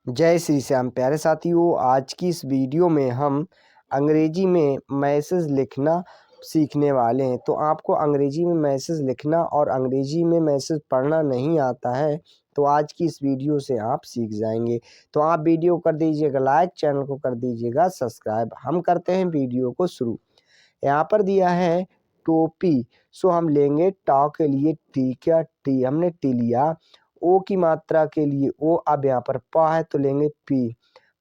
जय श्री श्याम प्यारे साथियों। आज की इस वीडियो में हम अंग्रेजी में मैसेज लिखना सीखने वाले हैं। तो आपको अंग्रेजी में मैसेज लिखना और अंग्रेजी में मैसेज पढ़ना नहीं आता है तो आज की इस वीडियो से आप सीख जाएंगे। तो आप वीडियो कर दीजिएगा लाइक, चैनल को कर दीजिएगा सब्सक्राइब। हम करते हैं वीडियो को शुरू। यहाँ पर दिया है टोपी। सो हम लेंगे टा के लिए टी, क्या टी, हमने टी लिया। ओ की मात्रा के लिए ओ, अब यहाँ पर पा है तो लेंगे पी।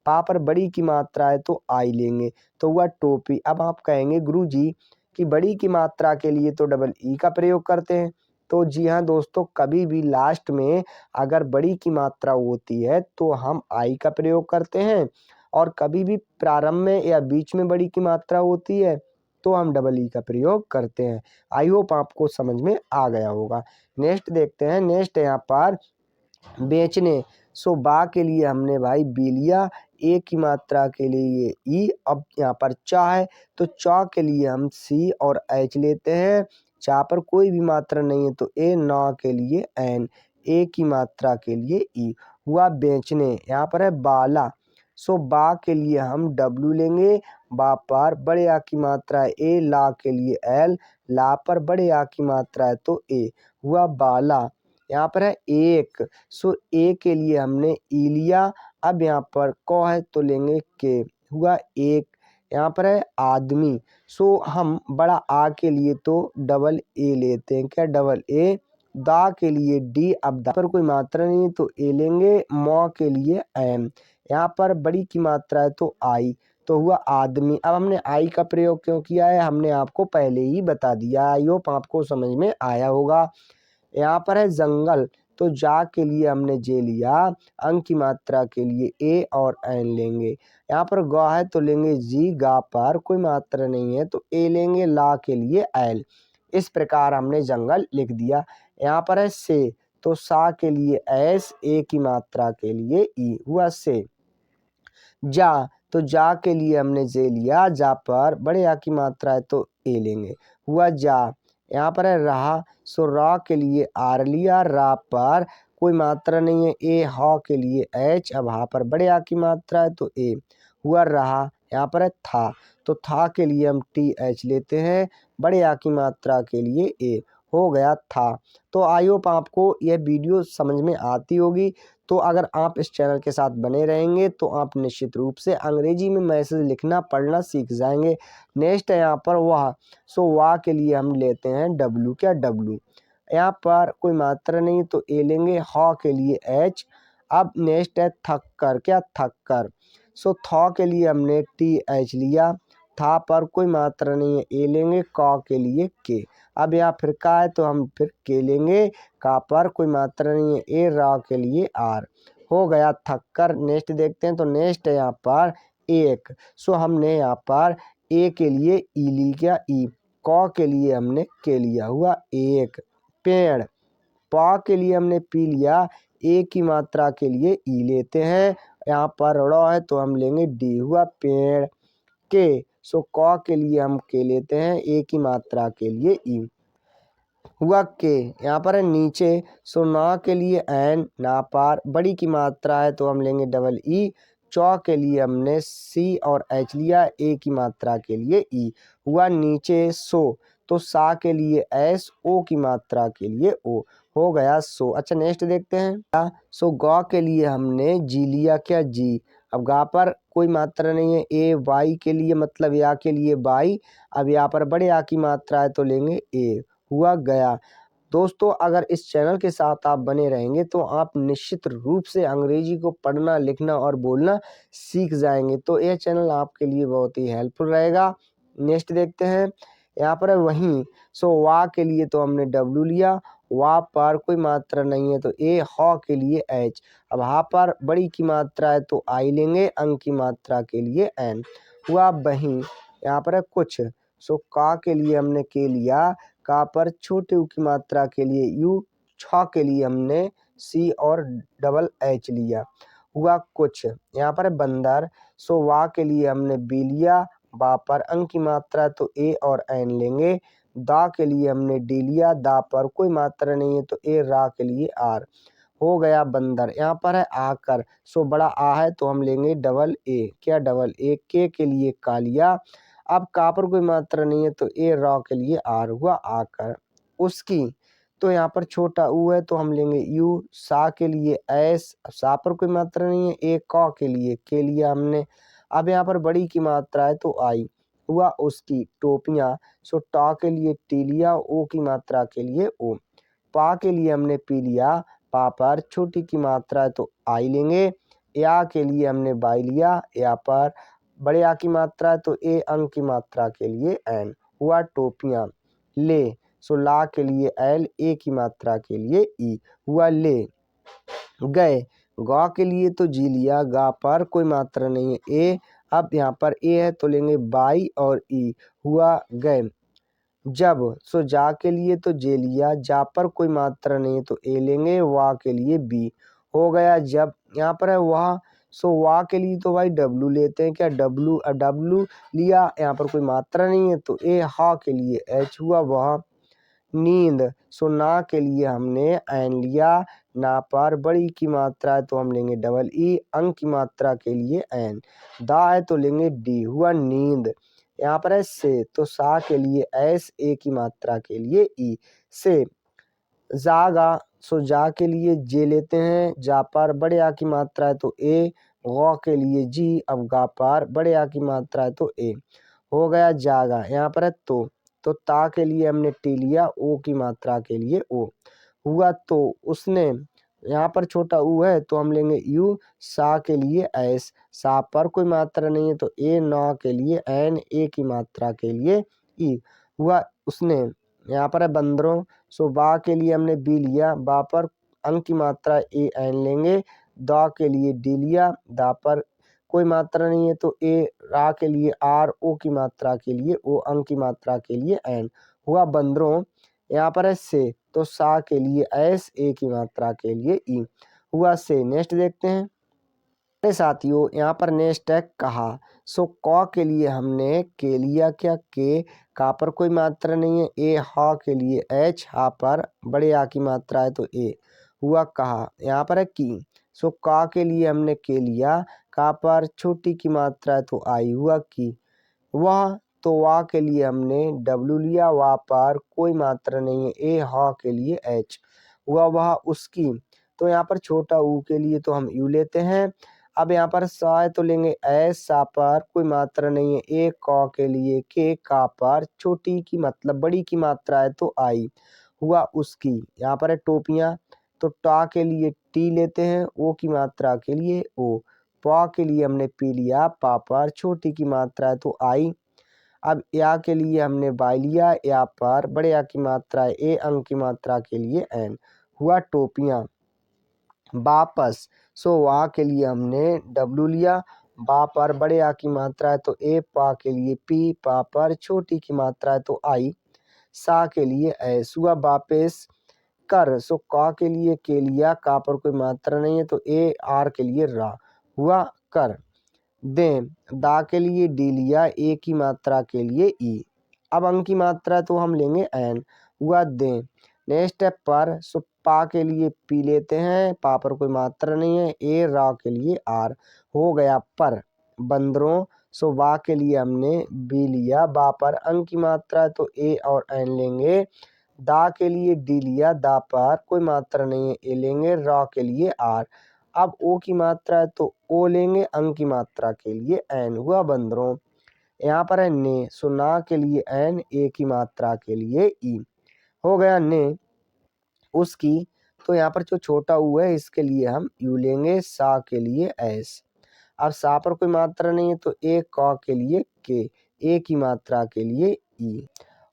पा पर बड़ी की मात्रा है तो आई लेंगे, तो हुआ टोपी। अब आप कहेंगे गुरुजी कि बड़ी की मात्रा के लिए तो डबल ई का प्रयोग करते हैं। तो जी हाँ दोस्तों, कभी भी लास्ट में अगर बड़ी की मात्रा होती है तो हम आई का प्रयोग करते हैं, और कभी भी प्रारंभ में या बीच में बड़ी की मात्रा होती है तो हम डबल ई का प्रयोग करते हैं। आई होप आपको समझ में आ गया होगा। नेक्स्ट देखते हैं। नेक्स्ट यहाँ पर बेचने। सो बा के लिए हमने भाई बी लिया, ए की मात्रा के लिए ई। अब यहाँ पर चा है तो चा के लिए हम सी और एच लेते हैं। चा पर कोई भी मात्रा नहीं है तो ए, ना के लिए एन, ए की मात्रा के लिए ई। हुआ बेचने। यहाँ पर है बाला। सो बा के लिए हम डब्ल्यू लेंगे। बा पर बड़े आ की मात्रा है ए, ला के लिए एल, ला पर बड़े आ की मात्रा है तो ए। हुआ बाला। यहाँ पर है एक। सो ए के लिए हमने ई लिया। अब यहाँ पर क है तो लेंगे के। हुआ एक। यहाँ पर है आदमी। सो हम बड़ा आ के लिए तो डबल ए लेते हैं, क्या डबल ए। दा के लिए डी, अब दा पर कोई मात्रा नहीं है तो ए लेंगे। मौ के लिए एम। यहाँ पर बड़ी की मात्रा है तो आई, तो हुआ आदमी। अब हमने आई का प्रयोग क्यों किया है हमने आपको पहले ही बता दिया। आई होप आपको समझ में आया होगा। यहाँ पर है जंगल। तो जा के लिए हमने जे लिया, अंक की मात्रा के लिए ए और एन लेंगे। यहाँ पर गा है तो लेंगे जी, गा पर कोई मात्रा नहीं है तो ए लेंगे, ला के लिए एल। इस प्रकार हमने जंगल लिख दिया। यहाँ पर है से। तो सा के लिए एस, ए की मात्रा के लिए ई। हुआ से। जा। तो जा के लिए हमने जे लिया, जा पर बड़े आ की मात्रा है तो ए लेंगे। हुआ जा। यहाँ पर है रहा। सो रा के लिए आर लिया, रा पर कोई मात्रा नहीं है ए, हा के लिए एच, अब हा पर बड़े आ की मात्रा है तो ए। हुआ रहा। यहाँ पर है था। तो था के लिए हम टी एच लेते हैं, बड़े आ की मात्रा के लिए ए। हो गया था। तो आई होप आपको यह वीडियो समझ में आती होगी। तो अगर आप इस चैनल के साथ बने रहेंगे तो आप निश्चित रूप से अंग्रेजी में मैसेज लिखना पढ़ना सीख जाएंगे। नेक्स्ट है यहाँ पर वाह। सो वाह के लिए हम लेते हैं डब्लू, क्या डब्लू। यहाँ पर कोई मात्रा नहीं तो ए लेंगे, हा के लिए एच। अब नेक्स्ट है थक्कर, क्या थक्कर। सो था के लिए हमने टी एच लिया, था पर कोई मात्रा नहीं है ए लेंगे, का के लिए के। अब यहाँ फिर का है तो हम फिर के लेंगे, का पर कोई मात्रा नहीं है ए, रा के लिए आर। हो गया थक्कर। नेक्स्ट देखते हैं। तो नेक्स्ट है यहाँ पर एक। सो हमने यहाँ पर ए के लिए ई ली, क्या ई। क के लिए हमने के लिया, हुआ एक। पेड़। पा के लिए हमने पी लिया, ए की मात्रा के लिए ई लेते हैं। यहाँ पर ड़ है तो हम लेंगे डी। हुआ पेड़। के। सो क के लिए हम के लेते हैं, ए की मात्रा के लिए ई। हुआ के। यहाँ पर है नीचे। सो ना के लिए एन, ना पर बड़ी की मात्रा है तो हम लेंगे डबल ई। चौ के लिए हमने सी और एच लिया, ए की मात्रा के लिए ई। हुआ नीचे सो। तो सा के लिए एस, ओ की मात्रा के लिए ओ। हो गया सो। अच्छा नेक्स्ट देखते हैं। सो गा के लिए हमने जी लिया, क्या जी। अब गा पर कोई मात्रा नहीं है ए, वाई के लिए मतलब या के लिए बाई। अब यहाँ पर बड़े आ की मात्रा है तो लेंगे ए। हुआ गया। दोस्तों अगर इस चैनल के साथ आप बने रहेंगे तो आप निश्चित रूप से अंग्रेजी को पढ़ना, लिखना और बोलना सीख जाएंगे। तो यह चैनल आपके लिए बहुत ही हेल्पफुल रहेगा। नेक्स्ट देखते हैं। यहाँ पर है वहीं। सो वाह के लिए तो हमने डब्ल्यू लिया, वाह पर कोई मात्रा नहीं है तो ए, हा के लिए एच। अब हा पर बड़ी की मात्रा है तो आई लेंगे, अंक की मात्रा के लिए एन। हुआ वहीं। यहाँ पर है कुछ। सो का के लिए हमने के लिया, का पर छोटे ऊ की मात्रा के लिए यू, छ के लिए हमने सी और डबल एच लिया। हुआ कुछ। यहाँ पर है बंदर। सो वाह के लिए हमने बी लिया, बा पर अंक की मात्रा तो ए और एन लेंगे। दा के लिए हमने डी लिया, दा पर कोई मात्रा नहीं है तो ए, रा के लिए आर। हो गया बंदर। यहाँ पर है आकर, सो बड़ा आ है तो हम लेंगे डबल ए। क्या डबल ए? के लिए कालिया। अब का पर कोई मात्रा नहीं है तो ए रॉ के लिए आर हुआ आकर। उसकी, तो यहाँ पर छोटा ऊ है तो हम लेंगे यू। सा के लिए एस, सा पर कोई मात्रा नहीं है। ए कौ के लिए हमने। अब यहाँ पर बड़ी की मात्रा है तो आई हुआ उसकी टोपियां। सो टा के लिए टी लिया, ओ की मात्रा के लिए ओ। पा के लिए हमने पी लिया, पा पर छोटी की मात्रा है तो आई लेंगे। या के लिए हमने बाई लिया, या पर बड़े आ की मात्रा है तो ए, अंक की मात्रा के लिए एन हुआ टोपियां। ले, सो ला के लिए एल, ए की मात्रा के लिए ई हुआ ले। गए, गा के लिए तो जी लिया, गा पर कोई मात्रा नहीं है ए। अब यहाँ पर ए है तो लेंगे बाई और ई हुआ गए। जब, सो जा के लिए तो जे लिया, जा पर कोई मात्रा नहीं है तो ए लेंगे। वा के लिए बी हो गया जब। यहाँ पर है वह, सो वा के लिए तो भाई डब्लू लेते हैं। क्या डब्लू? डब्लू लिया, यहाँ पर कोई मात्रा नहीं है तो ए। हा के लिए एच हुआ वह। नींद, सो ना के लिए हमने एन लिया, ना पर बड़ी की मात्रा है तो हम लेंगे डबल ई, अंक की मात्रा के लिए एन। दा है तो लेंगे डी हुआ नींद। यहाँ पर है से, तो सा के लिए एस, ए की मात्रा के लिए ई से। जागा, सो जा के लिए जे लेते हैं, जा पर बड़े आ की मात्रा है तो ए। गौ के लिए जी, अब गा पर बड़े आ की मात्रा है तो ए हो गया जागा। यहाँ पर है तो ता के लिए हमने टी लिया, ओ की मात्रा के लिए ओ हुआ तो उसने। यहाँ पर छोटा ऊ है तो हम लेंगे यू। सा के लिए एस, सा पर कोई मात्रा नहीं है तो ए। नौ के लिए एन, ए की मात्रा के लिए ई हुआ उसने। यहाँ पर है बंदरों, सो बा के लिए हमने बी लिया, बा पर अंक की मात्रा ए एन लेंगे। दा के लिए डी लिया, दा पर कोई मात्रा नहीं है तो ए। रा के लिए आर, ओ की मात्रा के लिए ओ, अंक की मात्रा के लिए एन हुआ बंदरों। यहाँ पर है से, तो सा के लिए एस, ए की मात्रा के लिए ई हुआ से। नेक्स्ट देखते हैं मेरे साथियों, यहाँ पर नेक्स्ट है कहा। सो क के लिए हमने के लिया, क्या के। का पर कोई मात्रा नहीं है ए। हा के लिए एच, हा पर बड़े आ की मात्रा है तो ए हुआ कहा। यहाँ पर है की, सो का के लिए हमने के लिया, का पर छोटी की मात्रा है तो आई हुआ की। वह, तो वाह के लिए हमने डब्लू लिया, वाह पर कोई मात्रा नहीं है ए। हा के लिए एच हुआ वह उसकी। तो यहाँ पर छोटा ऊ के लिए तो हम यू लेते हैं। अब यहाँ पर सा है तो लेंगे एस, सा पर कोई मात्रा नहीं है ए। कौ के लिए के, का पर छोटी की मतलब बड़ी की मात्रा है तो आई हुआ उसकी। यहाँ पर है टोपियां, तो टा के लिए टी लेते हैं, ओ की मात्रा के लिए ओ। पा के लिए हमने पी लिया, पा पर छोटी की मात्रा है तो आई। अब या के लिए हमने बाई लिया, या पर बड़े या की मात्रा है ए, अंक की मात्रा के लिए एन हुआ टोपियां। वापस, सो वा के लिए हमने डब्लू लिया, बा पर बड़े आ की मात्रा है तो ए। पा के लिए पी, पा पर छोटी की मात्रा है तो आई। सा के लिए एस हुआ वापिस। कर, सो का के लिए के लिया, का पर कोई मात्रा नहीं है तो ए। आर के लिए रा हुआ कर। दें, दा के लिए डी लिया, ए की मात्रा के लिए ई। अब अंक की मात्रा तो हम लेंगे एन हुआ दें। नेक्स्ट है पर, सो पा के लिए पी लेते हैं, पा पर कोई मात्रा नहीं है ए। रा के लिए आर हो गया पर। बंदरों, सो बा के लिए हमने बी लिया, बा पर अंक की मात्रा तो ए और एन लेंगे। दा के लिए डी लिया, दा पर कोई मात्रा नहीं है ए लेंगे। रा के लिए आर। अब ओ की मात्रा है तो ओ लेंगे, अंक की मात्रा के लिए एन हुआ बंदरों। यहाँ पर है ने, सो ना के लिए एन, ए की मात्रा के लिए ई हो गया ने उसकी। तो यहाँ पर जो छोटा ऊ है इसके लिए हम यू लेंगे, सा के लिए एस। अब सा पर कोई मात्रा नहीं है तो ए। क के लिए के, ए की मात्रा के लिए ई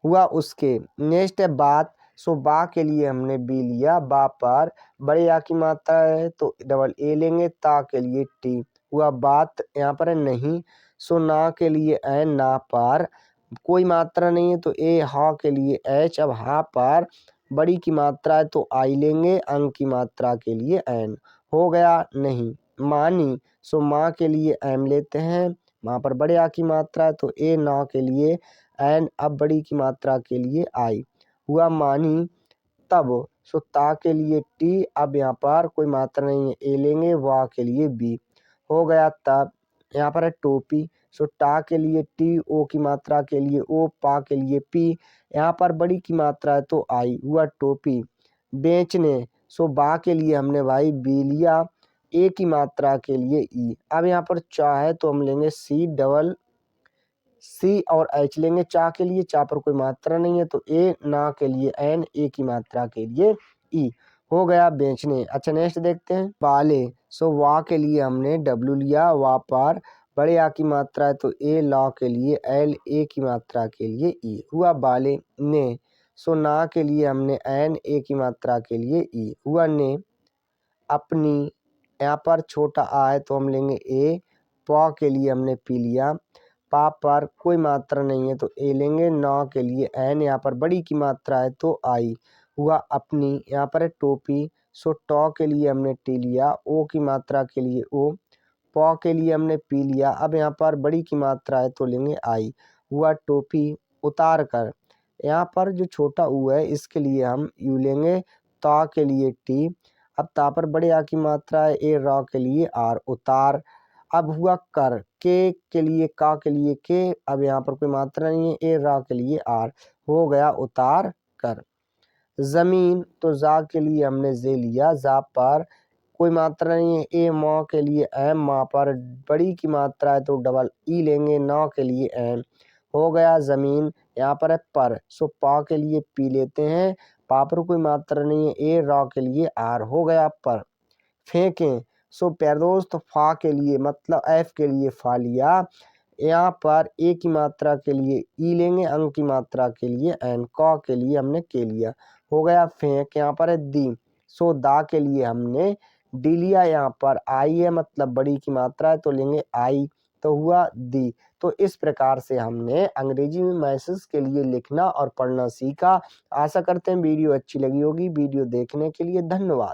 हुआ उसके। नेक्स्ट है बात, सो बा के लिए हमने बी लिया, बा पर बड़े आ की मात्रा है तो डबल ए लेंगे। ता के लिए टी हुआ बात। यहाँ पर है नहीं, सो ना के लिए एन, ना पर कोई मात्रा नहीं है तो ए। हा के लिए एच, अब हा पर बड़ी की मात्रा है तो आई लेंगे, अंक की मात्रा के लिए एन हो गया नहीं। मानी, सो माँ के लिए एम लेते हैं, वहाँ पर बड़े आ की मात्रा है तो ए। ना के लिए एन, अब बड़ी की मात्रा के लिए आई हुआ मानी। तब, सो ता के लिए टी, अब यहाँ पर कोई मात्रा नहीं है, ए लेंगे, वा के लिए बी, हो गया तब। यहाँ पर है टोपी, सो टा के लिए टी, ओ की मात्रा के लिए ओ, पा के लिए पी, यहाँ पर बड़ी की मात्रा है तो आई, हुआ टोपी। बेचने, सो बा के लिए हमने भाई बी लिया, ए की मात्रा के लिए ई। अब यहाँ पर चा है तो हम लेंगे सी डबल सी और एच लेंगे चा के लिए, चा पर कोई मात्रा नहीं है तो ए, ना के लिए एन, ए की मात्रा के लिए ई, हो गया बेचने। अच्छा नेक्स्ट देखते हैं वाले, सो वा के लिए हमने डब्ल्यू लिया, वा पर बड़े आ की मात्रा है तो ए, ला के लिए एल, ए की मात्रा के लिए ई, हुआ बाले। ने, सो ना के लिए हमने एन, ए की मात्रा के लिए ई, हुआ ने। अपनी, यहाँ पर छोटा आ है तो हम लेंगे ए, पा के लिए हमने पी लिया, पा पर कोई मात्रा नहीं है तो ए लेंगे, ना के लिए एन, यहाँ पर बड़ी की मात्रा है तो आई, हुआ अपनी। यहाँ पर है टोपी, सो टॉ के लिए हमने टी लिया, ओ की मात्रा के लिए ओ, पौ के लिए हमने पी लिया, अब यहाँ पर बड़ी की मात्रा है तो लेंगे आई, हुआ टोपी। उतार कर, यहाँ पर जो छोटा ऊ है इसके लिए हम यू लेंगे, ता के लिए टी, अब ता पर बड़े आ की मात्रा है ए, रा के लिए आर, उतार। अब हुआ कर, के लिए का के लिए के, अब यहाँ पर कोई मात्रा नहीं है, ए, रा के लिए आर, हो गया उतार कर। जमीन, तो जा के लिए हमने जे लिया, जा पर कोई मात्रा नहीं है, ए, माँ के लिए एम, माँ पर बड़ी की मात्रा है तो डबल ई लेंगे, ना के लिए एम, हो गया जमीन। यहाँ पर है पर, सो पा के लिए पी लेते हैं, पा पर कोई मात्रा नहीं है, ए, रा के लिए आर, हो गया पर। फेंकें, सो प्यारे दोस्त फा के लिए मतलब एफ के लिए फा लिया, यहाँ पर ए की मात्रा के लिए ई लेंगे, अंक की मात्रा के लिए एन, क के लिए हमने के लिया, हो गया फेंक। यहाँ पर है दी, सो दा के लिए हमने डी लिया, यहाँ पर आई है मतलब बड़ी की मात्रा है तो लेंगे आई, तो हुआ दी। तो इस प्रकार से हमने अंग्रेजी में मैसेज के लिए लिखना और पढ़ना सीखा। आशा करते हैं वीडियो अच्छी लगी होगी। वीडियो देखने के लिए धन्यवाद।